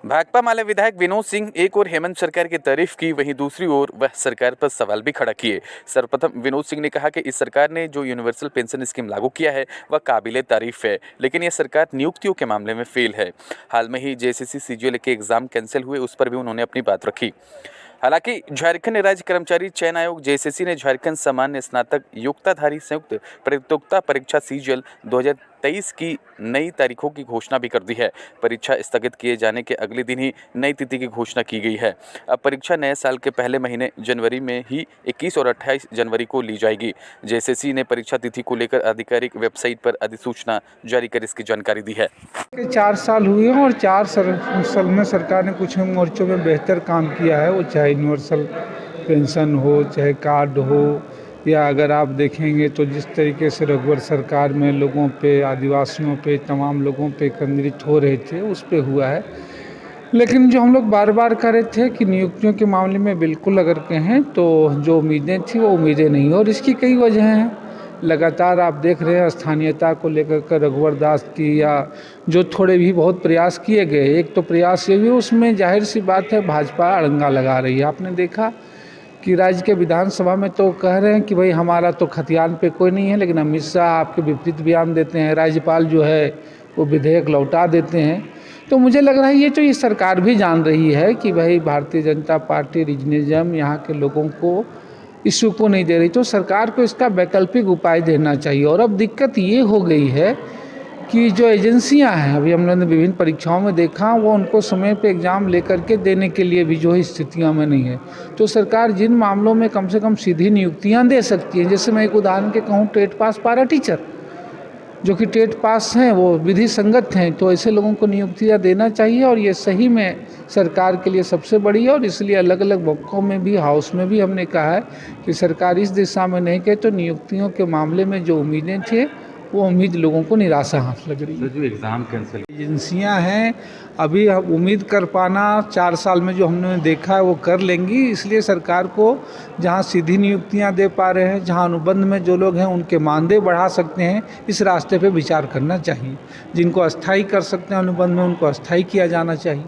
भाकपा माले विधायक विनोद सिंह एक और हेमंत सरकार की तारीफ की, वहीं दूसरी ओर वह सरकार पर सवाल भी खड़ा किए। सर्वप्रथम विनोद सिंह ने कहा कि इस सरकार ने जो यूनिवर्सल पेंशन स्कीम लागू किया है वह काबिले तारीफ है, लेकिन यह सरकार नियुक्तियों के मामले में फेल है। हाल में ही जेएसएससी सीजीएल के एग्जाम कैंसिल हुए, उस पर भी उन्होंने अपनी बात रखी। हालांकि झारखंड राज्य कर्मचारी चयन आयोग जेएसएससी ने झारखंड सामान्य स्नातक योग्यताधारी संयुक्त प्रतियोगिता परीक्षा सीजीएल 2023 की नई तारीखों की घोषणा भी कर दी है। परीक्षा स्थगित किए जाने के अगले दिन ही नई तिथि की घोषणा की गई है। अब परीक्षा नए साल के पहले महीने जनवरी में ही 21 और 28 जनवरी को ली जाएगी। जेएसएससी ने परीक्षा तिथि को लेकर आधिकारिक वेबसाइट पर अधिसूचना जारी कर इसकी जानकारी दी है। 4 साल हुए हैं और 4 साल में सरकार ने कुछ मोर्चों में बेहतर काम किया है। वो चाहे यूनिवर्सल पेंशन हो, चाहे कार्ड हो, या अगर आप देखेंगे तो जिस तरीके से रघुवर सरकार में लोगों पे, आदिवासियों पे, तमाम लोगों पे केंद्रित हो रहे थे, उस पे हुआ है। लेकिन जो हम लोग बार बार कह रहे थे कि नियुक्तियों के मामले में बिल्कुल अगर कहें तो जो उम्मीदें थी वो उम्मीदें नहीं, और इसकी कई वजह हैं। लगातार आप देख रहे हैं स्थानीयता को लेकर कर रघुवर दास की, या जो थोड़े भी बहुत प्रयास किए गए। एक तो प्रयास ये भी, उसमें जाहिर सी बात है भाजपा अड़ंगा लगा रही है। आपने देखा कि राज्य के विधानसभा में तो कह रहे हैं कि भाई हमारा तो खतियान पे कोई नहीं है, लेकिन अमित शाह आपके विपरीत बयान देते हैं। राज्यपाल जो है वो विधेयक लौटा देते हैं। तो मुझे लग रहा है ये सरकार भी जान रही है कि भाई भारतीय जनता पार्टी रीजनिज्म यहाँ के लोगों को इश्यू को नहीं दे रही, तो सरकार को इसका वैकल्पिक उपाय देना चाहिए। और अब दिक्कत ये हो गई है कि जो एजेंसियां हैं, अभी हम लोगों ने विभिन्न परीक्षाओं में देखा, वो उनको समय पे एग्ज़ाम लेकर के देने के लिए भी जो है स्थितियां में नहीं है। तो सरकार जिन मामलों में कम से कम सीधी नियुक्तियां दे सकती है, जैसे मैं एक उदाहरण के कहूँ, टेट पास पारा टीचर जो कि टेट पास हैं, वो विधि संगत हैं, तो ऐसे लोगों को नियुक्तियां देना चाहिए। और ये सही में सरकार के लिए सबसे बड़ी है। और इसलिए अलग अलग मौक़ों में भी, हाउस में भी हमने कहा है कि सरकार इस दिशा में नहीं कहे तो नियुक्तियों के मामले में जो उम्मीदें थे वो उम्मीद लोगों को निराशा हाथ लग रही है। जो एग्ज़ाम कैंसिल एजेंसियां हैं, अभी हम उम्मीद कर पाना 4 साल में जो हमने देखा है वो कर लेंगी। इसलिए सरकार को जहां सीधी नियुक्तियां दे पा रहे हैं, जहां अनुबंध में जो लोग हैं उनके मानदेय बढ़ा सकते हैं, इस रास्ते पे विचार करना चाहिए। जिनको अस्थायी कर सकते हैं अनुबंध में, उनको अस्थायी किया जाना चाहिए।